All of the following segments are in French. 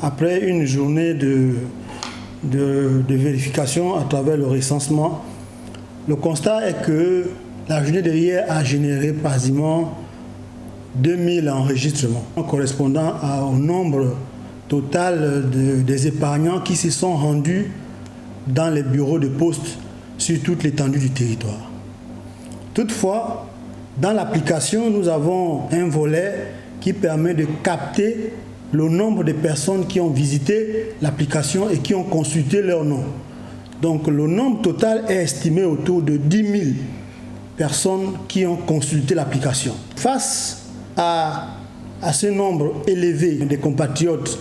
après une journée de vérification à travers le recensement, le constat est que la journée de hier a généré quasiment 2000 enregistrements, correspondant au nombre total des épargnants qui se sont rendus dans les bureaux de poste sur toute l'étendue du territoire. Toutefois, dans l'application, nous avons un volet qui permet de capter le nombre de personnes qui ont visité l'application et qui ont consulté leur nom. Donc le nombre total est estimé autour de 10 000 personnes qui ont consulté l'application. Face à ce nombre élevé de compatriotes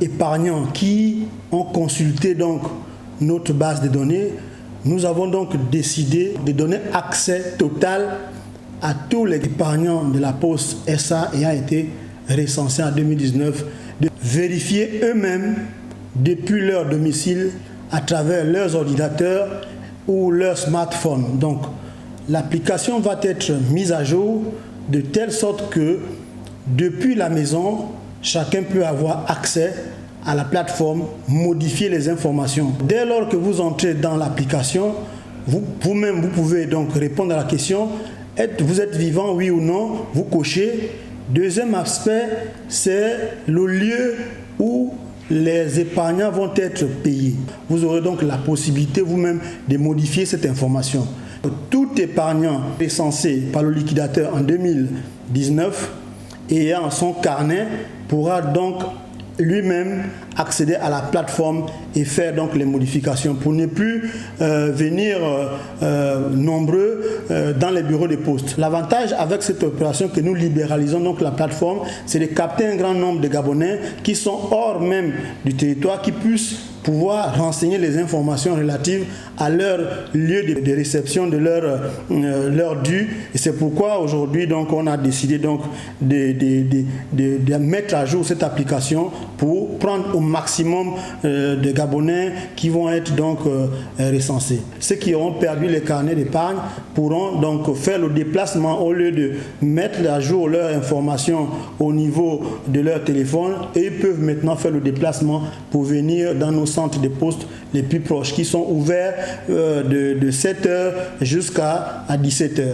épargnants qui ont consulté donc notre base de données, nous avons donc décidé de donner accès total à tous les épargnants de la Poste SA ayant été recensés en 2019, de vérifier eux-mêmes depuis leur domicile à travers leurs ordinateurs ou leur smartphone. Donc l'application va être mise à jour de telle sorte que depuis la maison, chacun peut avoir accès à la plateforme, modifier les informations. Dès lors que vous entrez dans l'application, vous-même vous pouvez donc répondre à la question, vous êtes vivant, oui ou non, vous cochez. Deuxième aspect, c'est le lieu où les épargnants vont être payés. Vous aurez donc la possibilité vous-même de modifier cette information. Tout épargnant recensé par le liquidateur en 2019 ayant son carnet pourra donc lui-même accéder à la plateforme et faire donc les modifications pour ne plus venir nombreux dans les bureaux de poste. L'avantage avec cette opération que nous libéralisons donc la plateforme, c'est de capter un grand nombre de Gabonais qui sont hors même du territoire, qui puissent pouvoir renseigner les informations relatives à leur lieu de réception de leur dû. Et c'est pourquoi aujourd'hui donc on a décidé donc de mettre à jour cette application pour prendre au maximum de Gabonais qui vont être donc recensés. Ceux qui auront perdu les carnets d'épargne pourront donc faire le déplacement au lieu de mettre à jour leurs informations au niveau de leur téléphone, et ils peuvent maintenant faire le déplacement pour venir dans nos centres de poste les plus proches qui sont ouverts de 7h jusqu'à 17h.